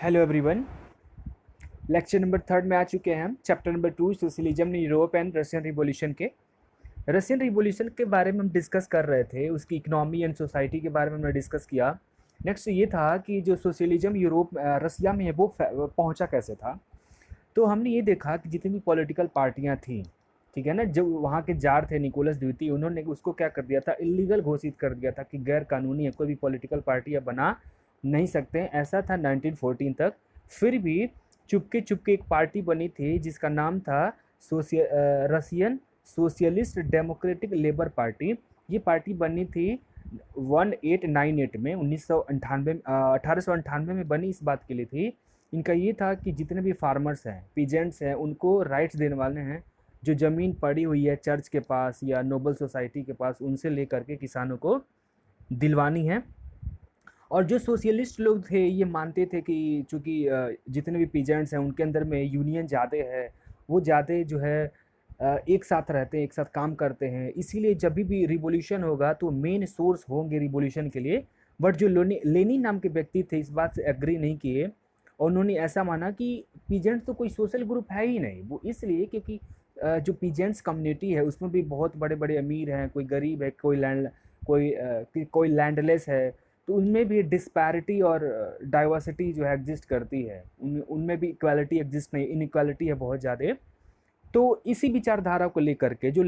Hello everyone. Lecture number 3 में आ चुके हैं हम। Chapter number 2 socialism in Europe and Russian revolution के बारे में हम डिस्कस कर रहे थे। उसकी इकोनॉमी एंड सोसाइटी के बारे में हमने डिस्कस किया। नेक्स्ट ये था कि जो सोशलिज्म यूरोप रसिया में है वो पहुंचा कैसे था। तो हमने ये देखा कि जितनी भी पॉलिटिकल पार्टियां थी, ठीक है ना, जो वहाँ के जार थे निकोलस द्वितीय, उन्होंने उसको क्या कर दिया था, इलीगल घोषित कर दिया था कि गैर कानूनी है, कोई भी पॉलिटिकल पार्टी अब बना नहीं सकते हैं। ऐसा था 1914 तक। फिर भी चुपके चुपके एक पार्टी बनी थी जिसका नाम था Russian socialist Democratic Labour Party. ये पार्टी बनी थी 1898 में, 1898 में बनी। इस बात के लिए थी, इनका ये था कि जितने भी फार्मर्स हैं, पीजेंट्स हैं, उनको राइट्स देने वाले हैं। जो ज़मीन पड़ी हुई है चर्च के पास या नोबल सोसाइटी के पास, उनसे लेकर के किसानों को दिलवानी है। और जो सोशलिस्ट लोग थे ये मानते थे कि चूँकि जितने भी पीजेंट्स हैं उनके अंदर में यूनियन ज़्यादा है, वो ज़्यादा जो है एक साथ रहते हैं, एक साथ काम करते हैं, इसीलिए जब भी रिवॉल्यूशन होगा तो मेन सोर्स होंगे रिवॉल्यूशन के लिए। बट जो लेनिन नाम के व्यक्ति थे इस बात से एग्री नहीं किए, और उन्होंने ऐसा माना कि पीजेंट्स तो कोई सोशल ग्रुप है ही नहीं। वो इसलिए क्योंकि जो पीजेंट्स कम्युनिटी है उसमें भी बहुत बड़े बड़े अमीर हैं, कोई गरीब है, कोई लैंडलेस है। तो उनमें भी डिस्पैरिटी और डाइवर्सिटी जो है एग्जिस्ट करती है। उनमें भी इक्वालिटी एग्जिस्ट नहीं, इनइक्वालिटी है बहुत ज़्यादा। तो इसी विचारधारा को लेकर के जो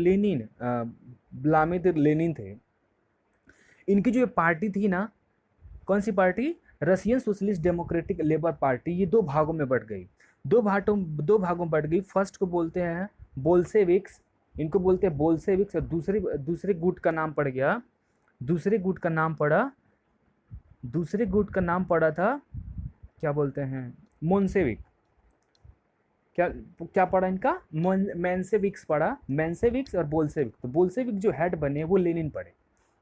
व्लादिमीर लेनिन थे, इनकी जो पार्टी थी ना, कौन सी party, Russian Social Democratic Labour Party, ये दो भागों में बढ़ गई। दो भागों में बढ़ गई। फर्स्ट को बोलते हैं बोल्शेविक्स, इनको बोलते हैं बोल्शेविक्स। और दूसरे गुट का नाम पड़ गया, दूसरे गुट का नाम पड़ा था, क्या बोलते हैं, मोन्सेविक। क्या क्या पड़ा इनका, मेंसेविक्स पड़ा, मेंसेविक्स और बोल्शेविक। तो बोल्शेविक जो हेड बने वो लेनिन पड़े।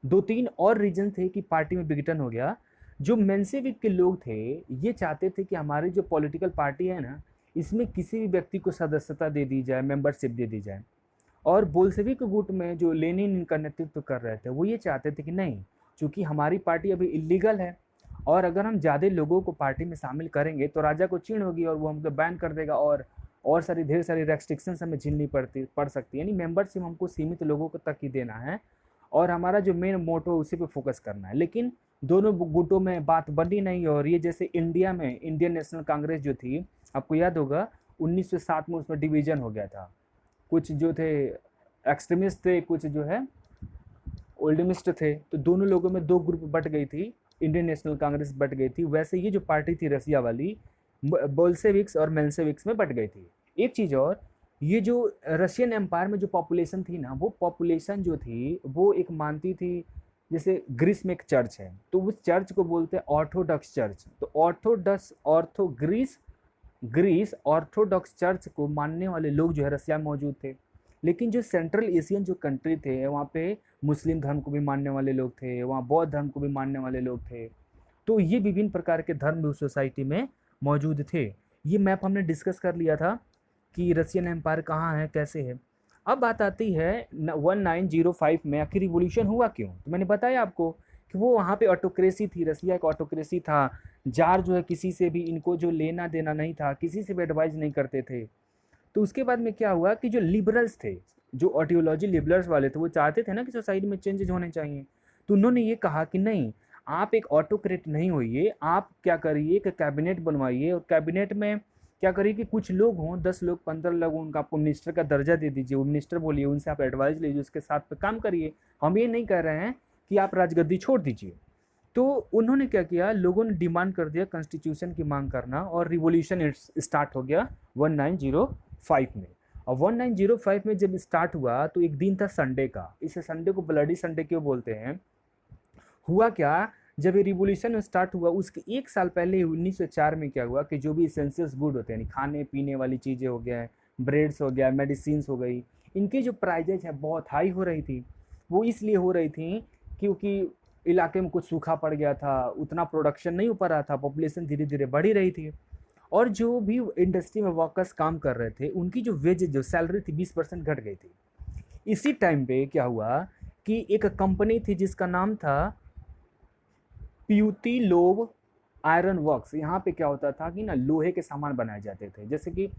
दो तीन और रीजन थे कि पार्टी में विघटन हो गया। जो मेंसेविक के लोग थे ये चाहते थे कि हमारी जो पॉलिटिकल पार्टी है ना, इसमें किसी भी व्यक्ति को सदस्यता दे दी जाए, मेंबरशिप दे दी जाए। और बोल्शेविक गुट में जो लेनिन इनका नेतृत्व कर रहे थे वो ये चाहते थे कि नहीं, चूँकि हमारी पार्टी अभी इलीगल है और अगर हम ज़्यादा लोगों को पार्टी में शामिल करेंगे तो राजा को चिढ़ होगी और वो हमको बैन कर देगा, और ढेर सारी रेस्ट्रिक्शंस हमें झेलनी पड़ सकती है। यानी मेंबरशिप हमको सीमित लोगों को तक ही देना है और हमारा जो मेन मोटो है उसी पे फोकस करना है। लेकिन दोनों गुटों में बात बनी नहीं। और ये जैसे इंडिया में इंडियन नेशनल कांग्रेस जो थी, आपको याद होगा 1907 में उसमें डिवीज़न हो गया था। कुछ जो थे एक्सट्रीमिस्ट थे, कुछ जो है ओल्डमिस्ट थे। तो दोनों लोगों में दो ग्रुप बट गई थी, इंडियन नेशनल कांग्रेस बट गई थी। वैसे ये जो पार्टी थी रसिया वाली, बोल्शेविक्स और मेंशेविक्स में बट गई थी। एक चीज़ और, ये जो रशियन एम्पायर में जो पॉपुलेशन थी ना, वो पॉपुलेशन जो थी वो एक मानती थी, जैसे ग्रीस में एक चर्च है तो उस चर्च को बोलते हैं ऑर्थोडॉक्स चर्च। तो ग्रीस ऑर्थोडॉक्स चर्च को मानने वाले लोग जो है रसिया में मौजूद थे। लेकिन जो सेंट्रल एशियन जो कंट्री थे वहाँ पे मुस्लिम धर्म को भी मानने वाले लोग थे, वहाँ बौद्ध धर्म को भी मानने वाले लोग थे। तो ये विभिन्न प्रकार के धर्म उस सोसाइटी में मौजूद थे। ये मैप हमने डिस्कस कर लिया था कि रशियन एम्पायर कहाँ है, कैसे है। अब बात आती है 1905 में आखिर रिवॉल्यूशन हुआ क्यों। तो मैंने बताया आपको कि वो वहाँ पे ऑटोक्रेसी थी, रसिया एक ऑटोक्रेसी था। जार जो है किसी से भी इनको जो लेना देना नहीं था, किसी से भी एडवाइस नहीं करते थे। तो उसके बाद में क्या हुआ कि जो लिबरल्स थे, जो ऑडियोलॉजी लिबरल्स वाले थे, वो चाहते थे ना कि सोसाइटी में चेंजेस होने चाहिए। तो उन्होंने ये कहा कि नहीं, आप एक ऑटोक्रेट नहीं होइए, आप क्या करिए कि कैबिनेट बनवाइए, और कैबिनेट में क्या करिए कि कुछ लोग हों, 10 लोग 15 लोग, उनका आपको मिनिस्टर का दर्जा दे दीजिए, वो मिनिस्टर बोलिए, उनसे आप एडवाइस लीजिए, उसके साथ पे काम करिए। हम ये नहीं कह रहे हैं कि आप राजगद्दी छोड़ दीजिए। तो उन्होंने क्या किया, लोगों ने डिमांड कर दिया कॉन्स्टिट्यूशन की मांग करना, और रिवॉल्यूशन स्टार्ट हो गया 1905 में। और 1905 में जब स्टार्ट हुआ तो एक दिन था संडे का। इस संडे को ब्लडी संडे क्यों बोलते हैं। हुआ क्या, जब ये रिवॉल्यूशन स्टार्ट हुआ उसके एक साल पहले 1904 में क्या हुआ कि जो भी इसेंशियल्स गुड होते हैं, यानी खाने पीने वाली चीज़ें हो गया, ब्रेड्स हो गया, मेडिसिन्स हो गई, इनकी जो प्राइजेज है बहुत हाई हो रही थी। वो इसलिए हो रही थी क्योंकि इलाके में कुछ सूखा पड़ गया था, उतना प्रोडक्शन नहीं हो पा रहा था, पॉपुलेशन धीरे धीरे बढ़ ही रही थी। और जो भी इंडस्ट्री में वर्कर्स काम कर रहे थे उनकी जो वेजेज, जो सैलरी थी, 20% घट गई थी। इसी टाइम पे क्या हुआ कि एक कंपनी थी जिसका नाम था प्यूती लोव आयरन वर्क्स, यहाँ पे क्या होता था कि ना लोहे के सामान बनाए जाते थे। जैसे कि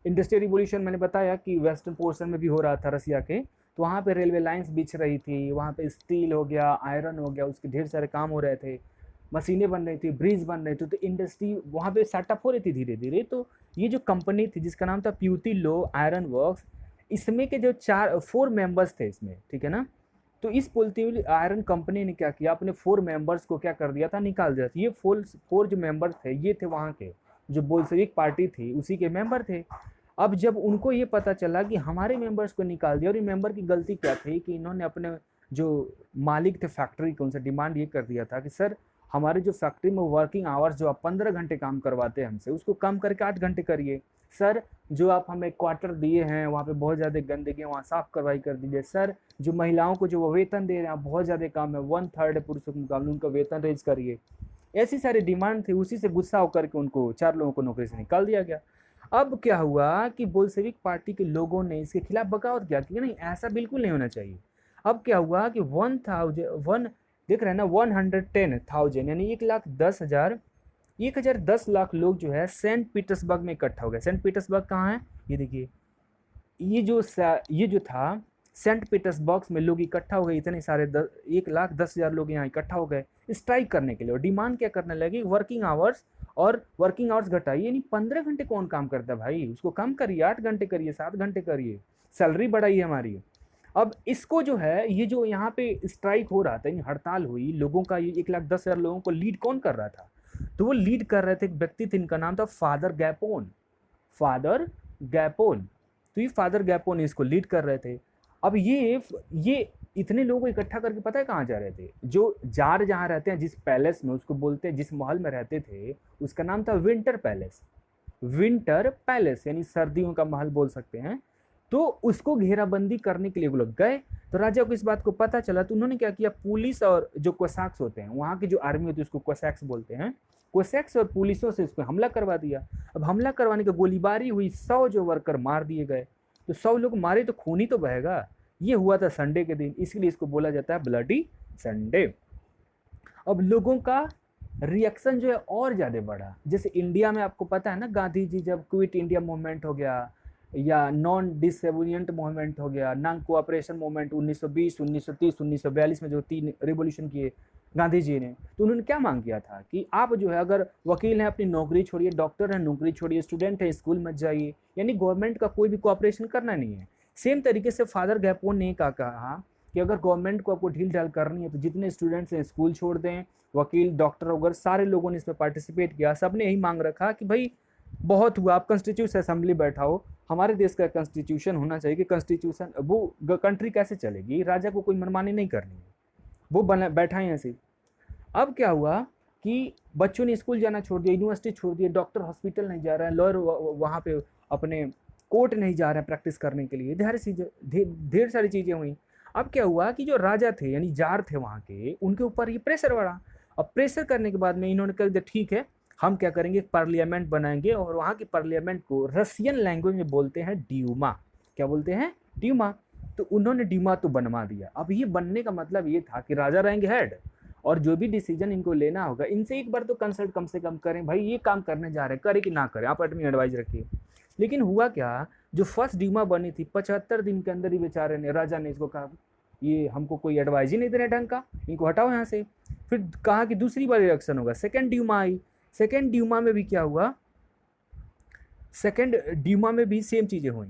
इंडस्ट्रियल रिवॉल्यूशन मैंने बताया कि वेस्टर्न पोर्शन में भी हो रहा था रसिया के, तो वहाँ पे रेलवे लाइंस बिछ रही थी, वहाँ पे स्टील हो गया, आयरन हो गया, उसके ढेर सारे काम हो रहे थे, मशीनें बन रही थी, ब्रिज बन रहे थे, तो इंडस्ट्री वहाँ पे सेटअप हो रही थी धीरे धीरे। तो ये जो कंपनी थी जिसका नाम था प्यूती लो आयरन वर्क्स, इसमें के जो 4 मेंबर्स थे इसमें, ठीक है ना। तो इस पुलती आयरन कंपनी ने क्या किया, अपने 4 मेंबर्स को क्या कर दिया था, निकाल दिया था। ये 4 जो मेंबर्स थे ये थे वहाँ के जो बोल्शेविक पार्टी थी उसी के मेंबर थे। अब जब उनको ये पता चला कि हमारे मेंबर्स को निकाल दिया, और ये मेंबर की गलती क्या थी कि इन्होंने अपने जो मालिक थे फैक्ट्री के उनसे डिमांड ये कर दिया था कि सर हमारे जो फैक्ट्री में वर्किंग आवर्स जो आप 15 घंटे काम करवाते हैं हमसे, उसको कम करके 8 घंटे करिए। सर जो आप हमें क्वार्टर दिए हैं वहाँ पे बहुत ज़्यादा गंदगी है, वहाँ साफ करवाई कर दीजिए। सर जो महिलाओं को जो वो वेतन दे रहे हैं बहुत ज़्यादा कम है, 1/3 पुरुषों के मुकाबले, उनका वेतन रेज करिए। ऐसी सारी डिमांड थी, उसी से गुस्सा होकर के उनको 4 लोगों को नौकरी से निकाल दिया गया। अब क्या हुआ कि बोल्शेविक पार्टी के लोगों ने इसके खिलाफ बगावत किया कि नहीं ऐसा बिल्कुल नहीं होना चाहिए। अब क्या हुआ कि 1000 देख रहे हैं ना 110,000 यानी 1,10,000 10 लाख लोग जो है सेंट पीटर्सबर्ग में इकट्ठा हो गए। सेंट पीटर्सबर्ग कहाँ है, ये देखिए, ये जो था सेंट पीटर्सबर्ग में लोग इकट्ठा हो गए, इतने सारे 1,10,000 लोग यहाँ इकट्ठा हो गए स्ट्राइक करने के लिए। और डिमांड क्या करने लगे, वर्किंग आवर्स, और वर्किंग आवर्स घटाइए, यानी 15 घंटे कौन काम करता है भाई, उसको कम करिए, 8 घंटे करिए, 7 घंटे करिए, सैलरी बढ़ाइए हमारी। अब इसको जो है ये जो यहाँ पे स्ट्राइक हो रहा था, यानी हड़ताल हुई लोगों का, ये 1,10,000 लोगों को लीड कौन कर रहा था, तो वो लीड कर रहे थे एक व्यक्ति थे, इनका नाम था फादर गैपोन। फादर गैपोन, तो ये फादर गैपोन इसको लीड कर रहे थे। अब ये इतने लोगों को इकट्ठा करके पता है कहाँ जा रहे थे, जो जार जहाँ रहते हैं जिस पैलेस में, उसको बोलते हैं, जिस महल में रहते थे उसका नाम था विंटर पैलेस। विंटर पैलेस यानी सर्दियों का महल बोल सकते हैं। तो उसको घेराबंदी करने के लिए वो लोग गए। तो राजा को इस बात को पता चला, तो उन्होंने क्या किया, पुलिस और जो कोसैक्स होते हैं, वहाँ की जो आर्मी होती है उसको कोसैक्स बोलते हैं, कोसैक्स और पुलिसों से इस पर हमला करवा दिया। अब हमला करवाने की गोलीबारी हुई, 100 जो वर्कर मार दिए गए। तो 100 लोग मारे तो खून ही तो बहेगा। ये हुआ था संडे के दिन, इसलिए इसको बोला जाता है ब्लडी संडे। अब लोगों का रिएक्शन जो है और ज़्यादा बढ़ा। जैसे इंडिया में आपको पता है ना, गांधी जी जब क्विट इंडिया मूवमेंट हो गया, या नॉन डिसएबुलियंट मूवमेंट हो गया, नॉन कोऑपरेशन मूवमेंट 1920, 1930, 1942 में जो 3 रिवॉल्यूशन किए गांधी जी ने, तो उन्होंने क्या मांग किया था कि आप जो है अगर वकील हैं अपनी नौकरी छोड़िए, डॉक्टर हैं नौकरी छोड़िए, स्टूडेंट है स्कूल मत जाइए, यानी गवर्नमेंट का कोई भी कोऑपरेशन करना नहीं है। सेम तरीके से फादर गैपोन ने कहा कि अगर गवर्नमेंट को आपको ढील ढाल करनी है तो जितने स्टूडेंट्स हैं स्कूल छोड़ दें, वकील डॉक्टर वगैरह सारे लोगों ने इसमें पार्टिसिपेट किया। सबने यही मांग रखा कि भाई बहुत हुआ, आप कॉन्स्टिट्यूशन असेंबली बैठाओ, हमारे देश का कॉन्स्टिट्यूशन होना चाहिए कि कॉन्स्टिट्यूशन, वो कंट्री कैसे चलेगी, राजा को कोई मनमानी नहीं करनी है, वो बना बैठाएं ऐसे। अब क्या हुआ कि बच्चों ने स्कूल जाना छोड़ दिया, यूनिवर्सिटी छोड़ दिया, डॉक्टर हॉस्पिटल नहीं जा रहे हैं, लॉयर वहाँ पे अपने कोर्ट नहीं जा रहे हैं प्रैक्टिस करने के लिए, ढेर सारी चीज़ें हुई। अब क्या हुआ कि जो राजा थे यानी जार थे वहाँ के, उनके ऊपर ये प्रेशर बढ़ा। अब प्रेशर करने के बाद में इन्होंने कह दिया ठीक है हम क्या करेंगे, पार्लियामेंट बनाएंगे, और वहाँ की पार्लियामेंट को रसियन लैंग्वेज में बोलते हैं ड्यूमा। क्या बोलते हैं, ड्यूमा। तो उन्होंने ड्यूमा तो बनवा दिया। अब ये बनने का मतलब ये था कि राजा रहेंगे हेड, और जो भी डिसीजन इनको लेना होगा इनसे एक बार तो कंसल्ट कम से कम करें, भाई ये काम करने जा रहे हैं, करें कि ना करें, आप अपनी एडवाइस रखिए। लेकिन हुआ क्या, जो फर्स्ट ड्यूमा बनी थी 75 दिन के अंदर ही बेचारे ने, राजा ने इसको कहा ये हमको कोई एडवाइस ही नहीं दे रहे ढंग का, इनको हटाओ यहाँ से। फिर कहा कि दूसरी बार इलेक्शन होगा, सेकेंड ड्यूमा आई। सेकेंड ड्यूमा में भी क्या हुआ, सेकेंड ड्यूमा में भी सेम चीज़ें हुई।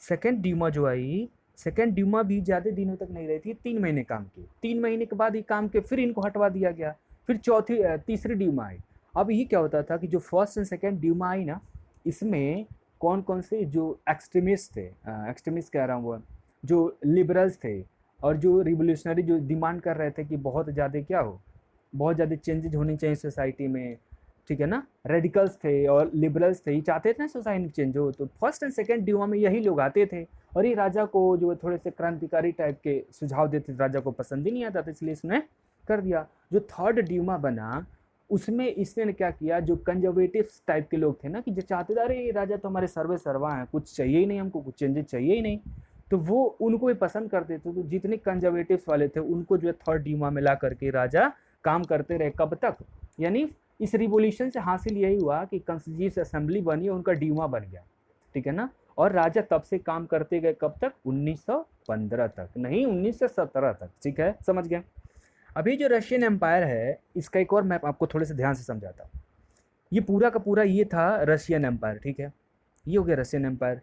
सेकेंड ड्यूमा जो आई, सेकेंड ड्यूमा भी ज़्यादा दिनों तक नहीं रही थी, 3 महीने काम किए, 3 महीने के बाद ये काम के फिर इनको हटवा दिया गया। फिर तीसरी ड्यूमा आई। अब ये क्या होता था कि जो फर्स्ट एंड सेकेंड ड्यूमा आई ना, इसमें कौन कौन से जो एक्सट्रीमिस्ट थे, एक्सट्रीमिस्ट कह रहा हूँ वो, जो लिबरल्स थे और जो रिवोल्यूशनरी जो डिमांड कर रहे थे कि बहुत ज़्यादा क्या हो, बहुत ज़्यादा चेंजेज होनी चाहिए सोसाइटी में, ठीक है ना, रेडिकल्स थे और लिबरल्स थे, ये चाहते थे ना सोसाइटी चेंज हो। तो फर्स्ट एंड सेकेंड ड्यूमा में यही लोग आते थे, और ये राजा को जो थोड़े से क्रांतिकारी टाइप के सुझाव देते थे, राजा को पसंद ही नहीं आता था, इसलिए इसने कर दिया। जो थर्ड ड्यूमा बना उसमें इसने क्या किया, जो कंजर्वेटिव टाइप के लोग थे ना, कि जो चाहते थे अरे राजा तो हमारे सर्वे सर्वा हैं, कुछ चाहिए ही नहीं हमको, कुछ चेंजेस चाहिए ही नहीं, तो वो उनको भी पसंद करते थे। तो जितने कंजर्वेटिव्स वाले थे उनको जो है थर्ड ड्यूमा में ला करके राजा काम करते रहे, कब तक, यानी इस रिवॉल्यूशन से हासिल यही हुआ कि कॉन्स्टिट्यूएंट असेंबली बनी, उनका ड्यूमा बन गया, ठीक है ना। और राजा तब से काम करते गए, कब तक, 1915 तक, नहीं 1917 तक, ठीक है, समझ गए। अभी जो रशियन एम्पायर है, इसका एक और मैप आपको थोड़े से ध्यान से समझाता हूँ। ये पूरा का पूरा ये था रशियन एम्पायर, ठीक है, ये हो गया रशियन एम्पायर।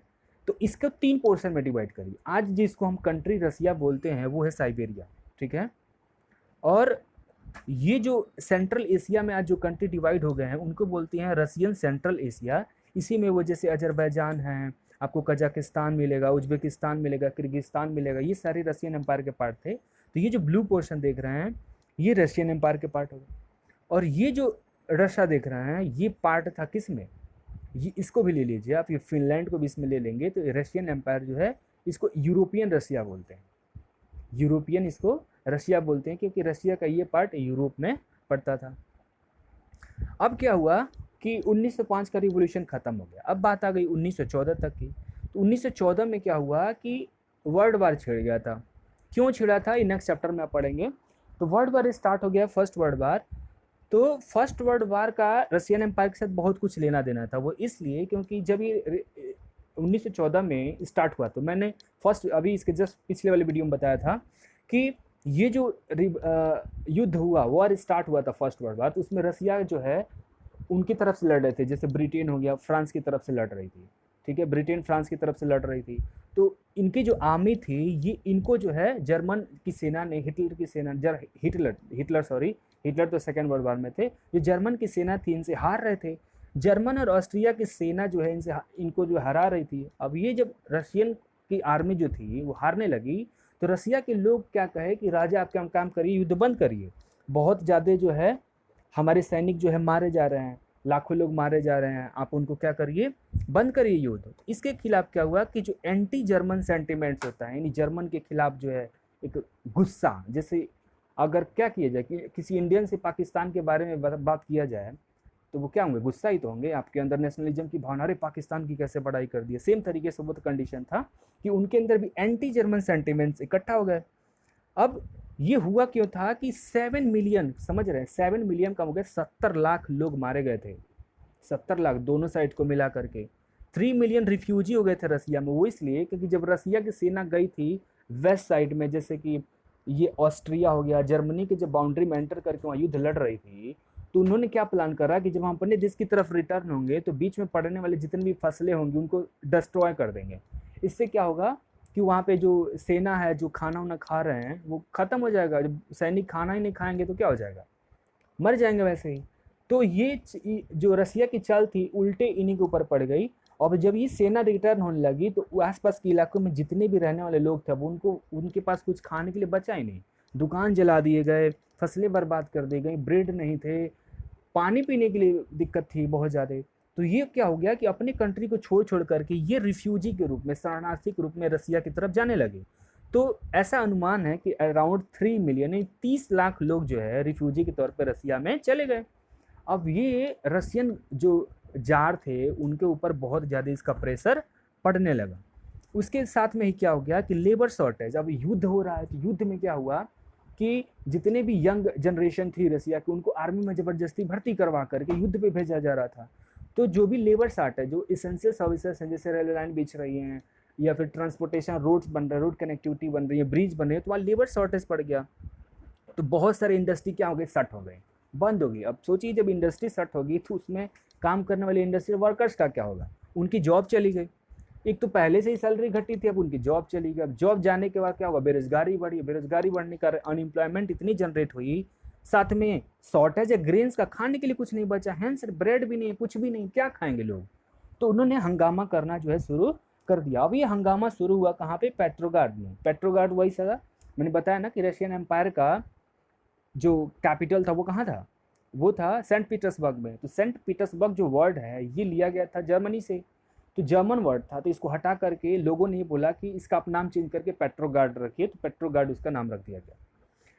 तो इसको 3 पोर्शन में डिवाइड करिए। आज जिसको हम कंट्री रसिया बोलते हैं वो है साइबेरिया, ठीक है। और ये जो सेंट्रल एशिया में आज जो कंट्री डिवाइड हो गए हैं उनको बोलते हैं रसियन सेंट्रल एशिया। इसी में वो जैसे अजरबैजान है, आपको कजाकिस्तान मिलेगा, उज्बेकिस्तान मिलेगा, किर्गिस्तान मिलेगा, ये सारे रशियन एम्पायर के पार्ट थे। तो ये जो ब्लू पोर्शन देख रहे हैं ये रशियन एम्पायर के पार्ट हो गए। और ये जो रशिया देख रहे हैं ये पार्ट था किस में, ये इसको भी ले लीजिए आप, ये फिनलैंड को भी इसमें ले लेंगे तो रशियन एम्पायर जो है इसको यूरोपियन रशिया बोलते हैं। यूरोपियन इसको रशिया बोलते हैं क्योंकि रशिया का ये पार्ट यूरोप में पड़ता था। अब क्या हुआ कि 1905 का रिवॉल्यूशन ख़त्म हो गया, अब बात आ गई 1914 तक की। तो 1914 में क्या हुआ कि वर्ल्ड वार छिड़ गया था। क्यों छिड़ा था ये नेक्स्ट चैप्टर में आप पढ़ेंगे। तो वर्ल्ड वार स्टार्ट हो गया, फर्स्ट वर्ल्ड वार। तो फर्स्ट वर्ल्ड वार का रशियन एम्पायर के साथ बहुत कुछ लेना देना था। वो इसलिए क्योंकि जब ये 1914 में स्टार्ट हुआ तो मैंने फर्स्ट अभी इसके जस्ट पिछले वाले वीडियो में बताया था कि ये जो युद्ध हुआ, वॉर स्टार्ट हुआ था फर्स्ट वर्ल्ड वार, तो उसमें रसिया जो है उनकी तरफ से लड़ रहे थे, जैसे ब्रिटेन हो गया, फ्रांस की तरफ से लड़ रही थी, ठीक है, ब्रिटेन फ्रांस की तरफ से लड़ रही थी। तो इनकी जो आर्मी थी ये इनको जो है जर्मन की सेना ने, हिटलर की सेना, हिटलर तो सेकेंड वर्ल्ड वार में थे, जो जर्मन की सेना थी इनसे हार रहे थे। जर्मन और ऑस्ट्रिया की सेना जो है इनको जो हरा रही थी। अब ये जब रशियन की आर्मी जो थी वो हारने लगी तो रसिया के लोग क्या कहे कि राजा आप काम करिए, युद्ध बंद करिए, बहुत ज़्यादा जो है हमारे सैनिक जो है मारे जा रहे हैं, लाखों लोग मारे जा रहे हैं, आप उनको क्या करिए, बंद करिए युद्ध। इसके खिलाफ क्या हुआ कि जो एंटी जर्मन सेंटिमेंट्स होता है, यानी जर्मन के खिलाफ जो है एक गुस्सा, जैसे अगर क्या किया जाए कि किसी इंडियन से पाकिस्तान के बारे में बात किया जाए तो वो क्या होंगे, गुस्सा ही तो होंगे, आपके अंदर नेशनलिज्म की भावना, अरे पाकिस्तान की कैसे बड़ाई कर दी है। सेम तरीके से वो तो कंडीशन था कि उनके अंदर भी एंटी जर्मन सेंटिमेंट्स इकट्ठा हो गए। अब ये हुआ क्यों था कि 7 मिलियन, समझ रहे हैं, 7 मिलियन कम हो गए, 70 लाख लोग मारे गए थे, 70 लाख दोनों साइड को मिला करके। 3 मिलियन रिफ्यूजी हो गए थे रसिया में। वो इसलिए क्योंकि जब रसिया की सेना गई थी वेस्ट साइड में, जैसे कि ये ऑस्ट्रिया हो गया, जर्मनी के जब बाउंड्री में एंटर करके वहाँ युद्ध लड़ रही थी, तो उन्होंने क्या प्लान करा कि जब हम अपने देश की तरफ रिटर्न होंगे तो बीच में पड़ने वाले जितने भी फसलें होंगी उनको डिस्ट्रॉय कर देंगे। इससे क्या होगा कि वहाँ पे जो सेना है, जो खाना वाना खा रहे हैं वो ख़त्म हो जाएगा। जब सैनिक खाना ही नहीं खाएंगे तो क्या हो जाएगा, मर जाएंगे वैसे ही। तो ये जो रसिया की चाल थी उल्टे इन्हीं के ऊपर पड़ गई। और जब ये सेना रिटर्न होने लगी तो आसपास के इलाकों में जितने भी रहने वाले लोग थे वो उनके पास कुछ खाने के लिए बचा ही नहीं, दुकान जला दिए गए, फसलें बर्बाद कर दी गई, ब्रेड नहीं थे, पानी पीने के लिए दिक्कत थी बहुत ज़्यादा। तो ये क्या हो गया कि अपनी कंट्री को छोड़ करके ये रिफ्यूजी के रूप में, शरणार्थी के रूप में रसिया की तरफ जाने लगे। तो ऐसा अनुमान है कि अराउंड 3 मिलियन, 30 लाख लोग जो है रिफ्यूजी के तौर पर रसिया में चले गए। अब ये रसियन जो जार थे उनके ऊपर बहुत ज़्यादा इसका प्रेशर पड़ने लगा। उसके साथ में ही क्या हो गया कि लेबर शॉर्टेज, अब युद्ध हो रहा है तो युद्ध में क्या हुआ कि जितने भी यंग जनरेशन थी रसिया की उनको आर्मी में ज़बरदस्ती भर्ती करवा करके युद्ध पे भेजा जा रहा था। तो जो भी लेबर शॉर्टेज, जो इसेंशियल सर्विसेज हैं, जैसे रेलवे लाइन बिछ रही हैं या फिर ट्रांसपोर्टेशन रोड्स बन रहे हैं, रोड कनेक्टिविटी बन रही है, ब्रिज बन रही है, तो वहाँ लेबर शॉर्टेज पड़ गया। तो बहुत सारे इंडस्ट्री क्या हो गई, शट हो गई, बंद होगी। अब सोचिए जब इंडस्ट्री शट होगी तो उसमें काम करने वाले इंडस्ट्रियल वर्कर्स का क्या होगा, उनकी जॉब चली गई। एक तो पहले से ही सैलरी घटी थी, अब उनकी जॉब चली गई। अब जॉब जाने के बाद क्या होगा, बेरोजगारी बढ़ी, बेरोजगारी बढ़ने का अनएम्प्लॉयमेंट इतनी जनरेट हुई, साथ में शॉर्टेज है ग्रेन्स का, खाने के लिए कुछ नहीं बचा, हैंस ब्रेड भी नहीं है, कुछ भी नहीं, क्या खाएंगे लोग। तो उन्होंने हंगामा करना जो है शुरू कर दिया। अब ये हंगामा शुरू हुआ कहाँ पे, पेट्रोग्राड में। पेट्रोग्राड वही सगा मैंने बताया ना कि रशियन एम्पायर का जो कैपिटल था वो कहाँ था, वो था सेंट पीटर्सबर्ग में। तो सेंट पीटर्सबर्ग जो वर्ड है ये लिया गया था जर्मनी से, तो जर्मन वर्ड था, तो इसको हटा करके लोगों ने ये बोला कि इसका आप नाम चेंज करके पेट्रोग्राड रखिए, तो पेट्रोग्राड उसका नाम रख दिया गया।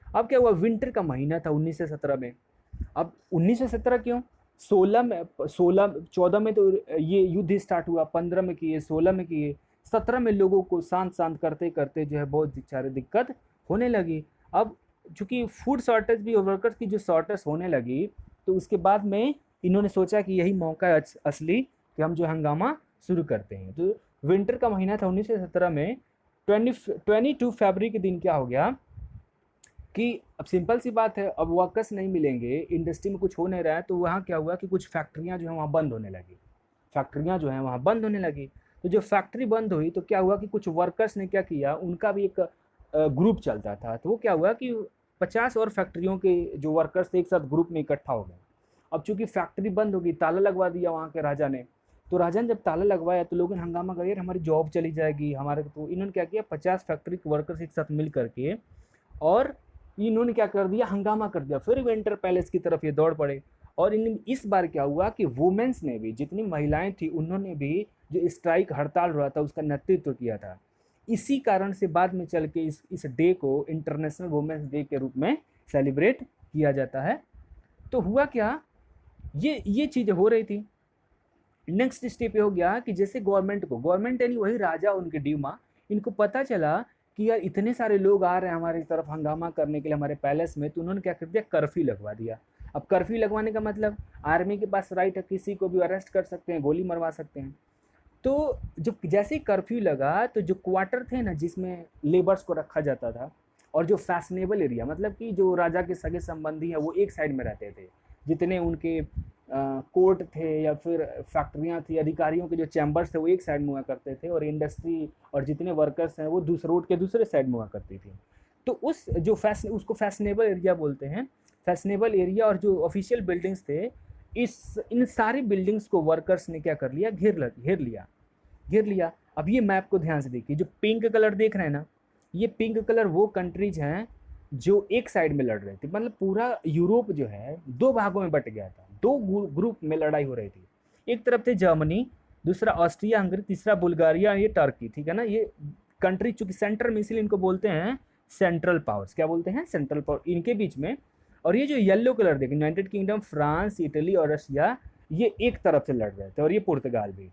अब क्या हुआ, विंटर का महीना था 1917 में। अब 1917 क्यों, 14 में तो ये युद्ध स्टार्ट हुआ, 15 में किए, 16 में किए, 17 में लोगों को शांत करते करते जो है बहुत सारी दिक्कत होने लगी। अब चूँकि फूड शॉर्टेज भी और वर्कर्स की जो शॉर्टेज होने लगी, तो उसके बाद में इन्होंने सोचा कि यही मौका है असली कि हम जो हंगामा शुरू करते हैं। तो विंटर का महीना था 1917 में। 22 फरवरी के दिन क्या हो गया कि अब सिंपल सी बात है, अब वर्कर्स नहीं मिलेंगे, इंडस्ट्री में कुछ हो नहीं रहा है, तो वहाँ क्या हुआ कि कुछ फैक्ट्रियाँ जो हैं वहाँ बंद होने लगी। फैक्ट्रियाँ जो हैं वहाँ बंद होने लगी। तो जो फैक्ट्री बंद हुई तो क्या हुआ कि कुछ वर्कर्स ने क्या किया, उनका भी एक ग्रुप चलता था, तो वो क्या हुआ कि 50 और फैक्ट्रियों के जो वर्कर्स थे एक साथ ग्रुप में इकट्ठा हो गए। अब चूंकि फैक्ट्री बंद होगी, ताला लगवा दिया वहाँ के राजा ने। तो राजा ने जब ताला लगवाया तो लोगों ने हंगामा कर, यार हमारी जॉब चली जाएगी हमारे। तो इन्होंने क्या किया, 50 फैक्ट्री के वर्कर्स एक साथ मिल करके और इन्होंने क्या कर दिया, हंगामा कर दिया। फिर विंटर पैलेस की तरफ ये दौड़ पड़े। और इन इस बार क्या हुआ कि वुमेन्स ने भी, जितनी महिलाएं थी उन्होंने भी जो स्ट्राइक हड़ताल रहा था उसका नेतृत्व किया था। इसी कारण से बाद में चल के इस डे को इंटरनेशनल वुमेन्स डे के रूप में सेलिब्रेट किया जाता है। तो हुआ क्या, ये चीज़ें हो रही थी। नेक्स्ट स्टेप ये हो गया कि जैसे गवर्नमेंट यानी वही राजा उनके ड्यूमा, इनको पता चला कि यार इतने सारे लोग आ रहे हैं हमारी तरफ हंगामा करने के लिए हमारे पैलेस में, तो उन्होंने क्या कर दिया, कर्फ्यू लगवा दिया। अब कर्फ्यू लगवाने का मतलब आर्मी के पास राइट है, किसी को भी अरेस्ट कर सकते हैं, गोली मरवा सकते हैं। तो जब जैसे ही कर्फ्यू लगा तो जो क्वार्टर थे ना जिसमें लेबर्स को रखा जाता था, और जो फैशनेबल एरिया मतलब कि जो राजा के सगे संबंधी हैं वो एक साइड में रहते थे, जितने उनके कोर्ट थे या फिर फैक्ट्रियाँ थी, अधिकारियों के जो चैम्बर्स थे वो एक साइड में हुआ करते थे, और इंडस्ट्री और जितने वर्कर्स हैं वो रोड के दूसरे साइड में हुआ करती थी। तो उस जो उसको फैशनेबल एरिया बोलते हैं। फैशनेबल एरिया और जो ऑफिशियल बिल्डिंग्स थे, इन सारी बिल्डिंग्स को वर्कर्स ने क्या कर लिया, घेर लिया। अब ये मैप को ध्यान से देखिए, जो पिंक कलर देख रहे हैं ना, ये पिंक कलर वो कंट्रीज हैं जो एक साइड में लड़ रहे थे। मतलब पूरा यूरोप जो है दो भागों में बट गया था, दो ग्रुप में लड़ाई हो रही थी। एक तरफ थे जर्मनी, दूसरा ऑस्ट्रिया हंगरी, तीसरा बुल्गारिया, ये टर्की, ठीक है ना। ये कंट्री चूंकि सेंटर में, इसलिए इनको बोलते हैं सेंट्रल पावर्स। क्या बोलते हैं, सेंट्रल पावर, इनके बीच में। और ये जो येलो कलर देखें, यूनाइटेड किंगडम, फ्रांस, इटली और रशिया, ये एक तरफ से लड़ रहे थे, और ये पुर्तगाल भी।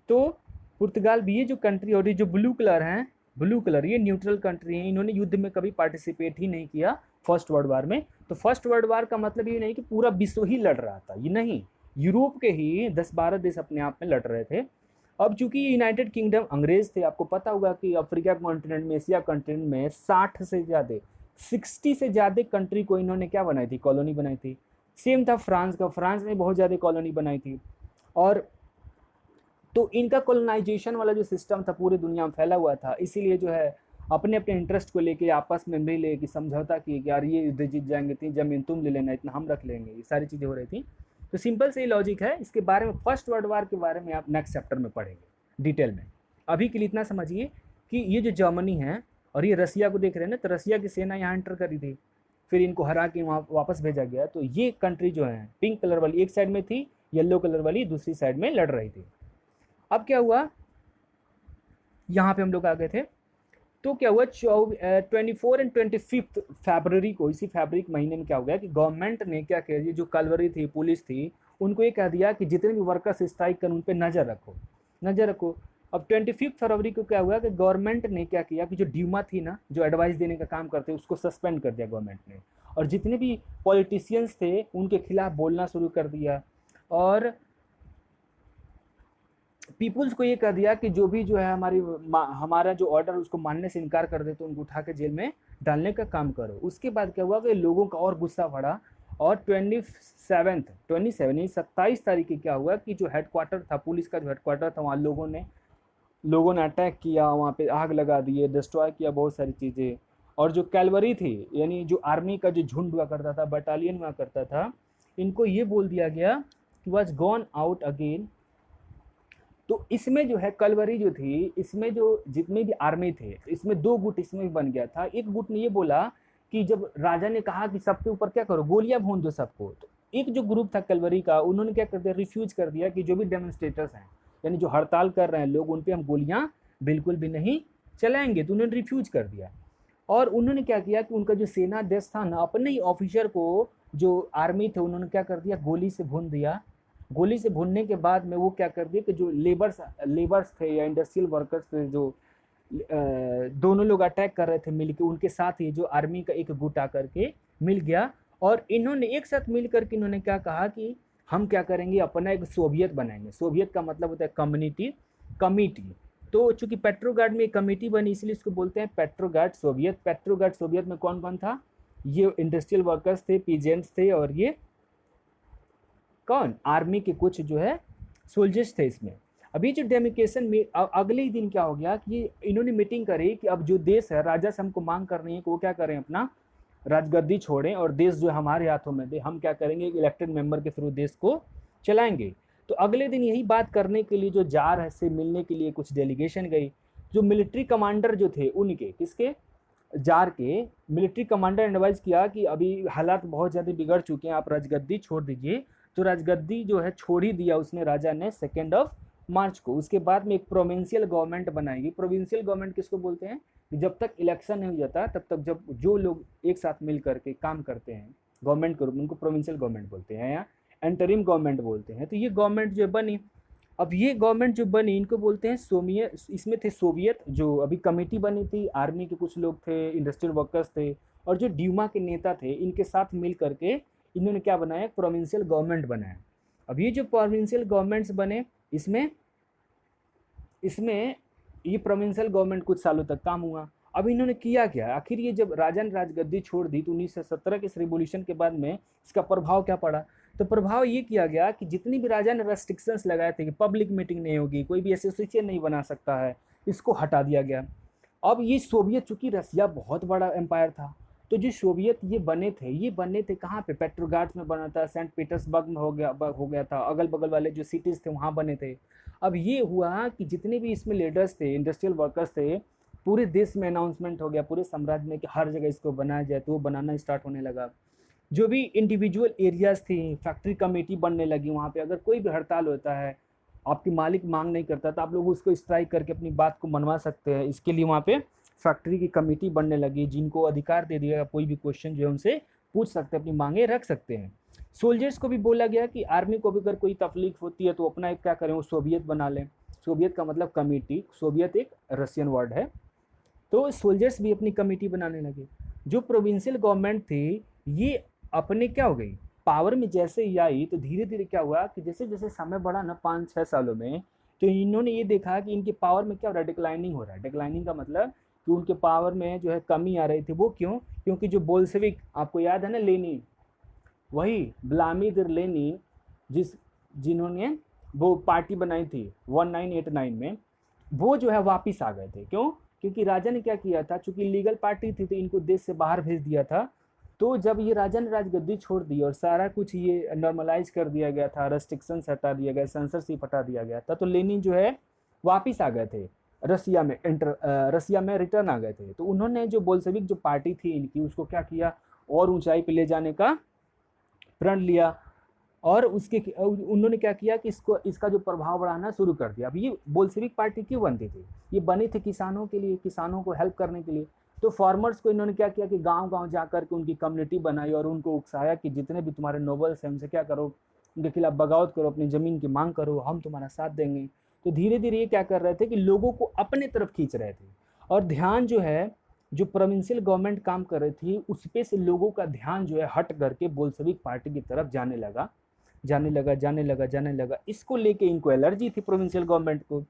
तो पुर्तगाल भी, ये जो कंट्री, और ये जो ब्लू कलर हैं, ब्लू कलर ये न्यूट्रल कंट्री हैं, इन्होंने युद्ध में कभी पार्टिसिपेट ही नहीं किया फर्स्ट वर्ल्ड वार में। तो फर्स्ट वर्ल्ड वार का मतलब ये नहीं कि पूरा विश्व ही लड़ रहा था, ये नहीं, यूरोप के ही 10-12 देश अपने आप में लड़ रहे थे। अब चूंकि यूनाइटेड किंगडम अंग्रेज थे, आपको पता होगा कि अफ्रीका कॉन्टिनेंट में, एशिया कॉन्टिनेंट में 60 से ज़्यादा कंट्री को इन्होंने क्या बनाई थी, कॉलोनी बनाई थी। सेम था फ्रांस का, फ्रांस ने बहुत ज़्यादा कॉलोनी बनाई थी। और तो इनका कॉलोनाइजेशन वाला जो सिस्टम था पूरी दुनिया में फैला हुआ था, इसीलिए जो है अपने अपने इंटरेस्ट को लेके आपस में मिले कि समझौता किए कि यार ये युद्ध जीत जाएंगे, इतनी जमीन तुम ले लेना, इतना हम रख लेंगे, ये सारी चीज़ें हो रही थी। तो सिंपल से ही लॉजिक है, इसके बारे में फर्स्ट वर्ल्ड वार के बारे में आप नेक्स्ट चैप्टर में पढ़ेंगे डिटेल में। अभी के लिए इतना समझिए कि ये जो जर्मनी है और ये रसिया को देख रहे हैं ना, तो रसिया की सेना यहाँ एंटर करी थी, फिर इनको हरा के वहाँ वापस भेजा गया। तो ये कंट्री जो है पिंक कलर वाली एक साइड में थी, येलो कलर वाली दूसरी साइड में लड़ रही थी। अब क्या हुआ, यहाँ पे हम लोग आ गए थे। तो क्या हुआ, 24 और 25 फरवरी को, इसी फरवरी के महीने में क्या हो गया कि गवर्नमेंट ने क्या किया, ये जो कलवरी थी, पुलिस थी, उनको ये कह दिया कि जितने भी वर्कर्स स्ट्राइक कर उन पर नज़र रखो। अब 25 फरवरी को क्या हुआ कि गवर्नमेंट ने क्या किया कि जो ड्यूमा थी ना, जो एडवाइस देने का काम करते, उसको सस्पेंड कर दिया गवर्नमेंट ने, और जितने भी पॉलिटिशियंस थे उनके खिलाफ बोलना शुरू कर दिया, और पीपुल्स को ये कह दिया कि जो भी जो है हमारा जो ऑर्डर उसको मानने से इनकार कर दे तो उनको उठा के जेल में डालने का काम करो। उसके बाद क्या हुआ कि लोगों का और गुस्सा बढ़ा, और 27 तारीख की क्या हुआ कि जो हेडक्वार्टर था, पुलिस का जो हेडक्वार्टर था, वहाँ लोगों ने अटैक किया, वहाँ पे आग लगा दिए, डिस्ट्रॉय किया बहुत सारी चीज़ें। और जो कैलवरी थी, यानी जो आर्मी का जो झुंड हुआ करता था, बटालियन हुआ करता था, इनको ये बोल दिया गया कि वॉज गॉन आउट अगेन। तो इसमें जो है कलवरी जो थी, इसमें जो जितने भी आर्मी थे, इसमें दो गुट इसमें बन गया था। एक गुट ने ये बोला कि जब राजा ने कहा कि सबके ऊपर क्या करो, गोलियां भून दो सबको, तो एक जो ग्रुप था कलवरी का, उन्होंने क्या कर दिया, रिफ्यूज कर दिया कि जो भी डेमोन्स्ट्रेटर्स हैं, यानी जो हड़ताल कर रहे हैं लोग, उन पर हम गोलियां बिल्कुल भी नहीं चलाएंगे। तो उन्होंने रिफ्यूज कर दिया। और उन्होंने क्या किया कि उनका जो सेना अध्यक्ष था ना, अपने ही ऑफिसर को, जो आर्मी थे, उन्होंने क्या कर दिया, गोली से भून दिया। गोली से भूनने के बाद में वो क्या कर दिया कि जो लेबर्स थे या इंडस्ट्रियल वर्कर्स थे, जो दोनों लोग अटैक कर रहे थे मिलके, उनके साथ ही जो आर्मी का एक गुट आकर के मिल गया, और इन्होंने एक साथ मिल करके इन्होंने क्या कहा कि हम क्या करेंगे, अपना एक सोवियत बनाएंगे। सोवियत का मतलब होता है कम्युनिटी, कमिटी। तो चूंकि पेट्रोग्राड में एक कमेटी बनी इसलिए इसको बोलते हैं पेट्रोग्राड सोवियत। पेट्रोग्राड सोवियत में कौन कौन था, ये इंडस्ट्रियल वर्कर्स थे, पीजेंट्स थे, और ये कौन, आर्मी के कुछ जो है सोल्जर्स थे इसमें। अभी जो डेमोक्रेशन में अगले ही दिन क्या हो गया कि इन्होंने मीटिंग करी कि अब जो देश है, राजा से हमको मांग कर रही है कि वो क्या करें, अपना राजगद्दी छोड़ें और देश जो हमारे हाथों में दे, हम क्या करेंगे, इलेक्टेड मेंबर के थ्रू देश को चलाएंगे। तो अगले दिन यही बात करने के लिए जो जार है से मिलने के लिए कुछ डेलीगेशन गई। जो मिलिट्री कमांडर जो थे उनके, किसके, जार के मिलिट्री कमांडर एडवाइज किया कि अभी हालात बहुत ज़्यादा बिगड़ चुके हैं, आप राजगद्दी छोड़ दीजिए। तो राजगद्दी जो है छोड़ ही दिया उसने, राजा ने 2 मार्च को। उसके बाद में एक प्रोविंशियल गवर्नमेंट बनाएगी। प्रोविंशियल गवर्नमेंट किसको बोलते हैं, जब तक इलेक्शन नहीं हो जाता तब तक जब जो लोग एक साथ मिल करके काम करते हैं गवर्नमेंट के रूप में, उनको प्रोविंशियल गवर्नमेंट बोलते हैं या एंटरिम गवर्नमेंट बोलते हैं। तो ये गवर्नमेंट जो बनी, अब ये गवर्नमेंट जो बनी इनको बोलते हैं सोवियत। इसमें थे सोवियत, जो अभी कमेटी बनी थी, आर्मी के कुछ लोग थे, इंडस्ट्रियल वर्कर्स थे, और जो ड्यूमा के नेता थे, इनके साथ मिल करके इन्होंने क्या बनाया, प्रोविंशियल गवर्नमेंट बनाया। अब ये जो प्रोविंशियल गवर्नमेंट्स बने, इसमें ये प्रोविंशियल गवर्नमेंट कुछ सालों तक काम हुआ। अब इन्होंने किया क्या, आखिर ये जब राजा ने राजगद्दी छोड़ दी तो 1917 के इस रिवोल्यूशन के बाद में इसका प्रभाव क्या पड़ा। तो प्रभाव ये किया गया कि जितनी भी राजा ने रेस्ट्रिक्शंस लगाए थे कि पब्लिक मीटिंग नहीं होगी, कोई भी एसोसिएशन नहीं बना सकता है, इसको हटा दिया गया। अब ये सोवियत, चूंकि रसिया बहुत बड़ा एम्पायर था, तो जो सोवियत ये बने थे कहाँ पे, पेट्रोग्राड में बना था, सेंट पीटर्सबर्ग में हो गया था, अगल बगल वाले जो सिटीज़ थे वहाँ बने थे। अब ये हुआ कि जितने भी इसमें लीडर्स थे, इंडस्ट्रियल वर्कर्स थे, पूरे देश में अनाउंसमेंट हो गया, पूरे साम्राज्य में कि हर जगह इसको बनाया जाए, तो वो बनाना स्टार्ट होने लगा। जो भी इंडिविजुअल एरियाज़ थी, फैक्ट्री कमेटी बनने लगी वहाँ पे। अगर कोई भी हड़ताल होता है, आपकी मालिक मांग नहीं करता, तो आप लोग उसको स्ट्राइक करके अपनी बात को मनवा सकते हैं। इसके लिए वहाँ पे फैक्ट्री की कमेटी बनने लगी, जिनको अधिकार दे दिया, कोई भी क्वेश्चन जो है उनसे पूछ सकते हैं, अपनी मांगे रख सकते हैं। सोल्जर्स को भी बोला गया कि आर्मी को भी अगर कोई तकलीफ होती है तो अपना एक क्या करें, वो सोवियत बना लें। सोवियत का मतलब कमेटी, सोवियत एक रशियन वर्ड है। तो सोल्जर्स भी अपनी कमेटी बनाने लगे। जो प्रोविंशियल गवर्नमेंट थी ये अपने क्या हो गई, पावर में जैसे ही आई, तो धीरे धीरे क्या हुआ कि जैसे जैसे समय बढ़ा ना 5-6 सालों में, तो इन्होंने ये देखा कि इनके पावर में क्या हो रहा है, डिक्लाइनिंग हो रहा है। डिक्लाइनिंग का मतलब कि उनके पावर में जो है कमी आ रही थी। वो क्यों, क्योंकि जो बोल्शेविक, आपको याद है ना, लेनिन, वही व्लादिमीर लेनिन, जिन्होंने वो पार्टी बनाई थी 1989 में, वो जो है वापिस आ गए थे। क्यों, क्योंकि राजा ने क्या किया था, चूंकि लीगल पार्टी थी तो इनको देश से बाहर भेज दिया था। तो जब ये राजा ने राजगद्दी छोड़ दी और सारा कुछ ये नॉर्मलाइज कर दिया गया था, रेस्ट्रिक्शंस हटा दिया गया, सेंसरशिप हटा दिया गया था, तो लेनिन जो है वापिस आ गए थे रसिया में रिटर्न आ गए थे। तो उन्होंने जो बोल्शेविक जो पार्टी थी इनकी, उसको क्या किया, और ऊंचाई पे ले जाने का प्रण लिया। और उन्होंने क्या किया कि इसका जो प्रभाव बढ़ाना शुरू कर दिया। अब ये बोल्शेविक पार्टी क्यों बनती थी, ये बनी थी किसानों के लिए, किसानों को हेल्प करने के लिए। तो फार्मर्स को इन्होंने क्या किया कि गांव गांव जाकर के उनकी कम्युनिटी बनाई और उनको उकसाया कि जितने भी तुम्हारे नोबल्स हैं उनसे क्या करो, उनके खिलाफ बगावत करो, अपनी ज़मीन की मांग करो, हम तुम्हारा साथ देंगे। तो धीरे धीरे ये क्या कर रहे थे कि लोगों को अपने तरफ खींच रहे थे, और ध्यान जो है, जो प्रोविंशियल गवर्नमेंट काम कर रही थी उस पे से लोगों का ध्यान जो है हट करके बोल्शेविक पार्टी की तरफ जाने लगा। इसको लेके इनको एलर्जी थी प्रोविंशियल गवर्नमेंट को।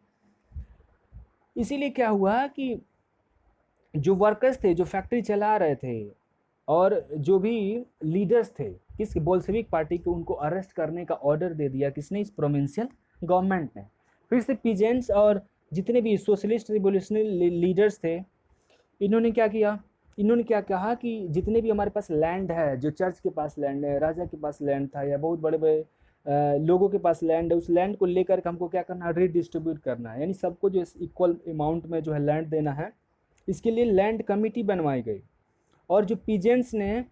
इसीलिए क्या हुआ कि जो वर्कर्स थे, जो फैक्ट्री चला रहे थे, और जो भी लीडर्स थे किस बोल्शेविक पार्टी के, उनको अरेस्ट करने का ऑर्डर दे दिया किसने, इस प्रोविंशियल गवर्नमेंट ने। फिर से पीजेंट्स और जितने भी सोशलिस्ट रिवोल्यूशनरी लीडर्स थे, इन्होंने क्या किया, इन्होंने क्या कहा कि जितने भी हमारे पास लैंड है, जो चर्च के पास लैंड है, राजा के पास लैंड था, या बहुत बड़े बड़े लोगों के पास लैंड है, उस लैंड को लेकर हमको क्या करना है, रीडिस्ट्रीब्यूट करना है, यानी सबको जो इक्वल अमाउंट में जो है लैंड देना है। इसके लिए लैंड कमेटी बनवाई गई, और जो पीजेंट्स ने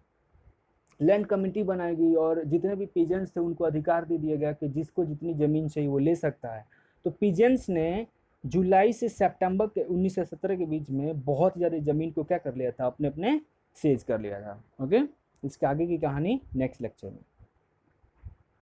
लैंड कमेटी बनाई गई, और जितने भी पीजेंट्स थे उनको अधिकार दे दिया गया कि जिसको जितनी ज़मीन चाहिए वो ले सकता है। तो पीजेंट्स ने जुलाई से सितंबर के 1917 के बीच में बहुत ज़्यादा ज़मीन को क्या कर लिया था, अपने अपने सेज कर लिया था। ओके, इसके आगे की कहानी नेक्स्ट लेक्चर में।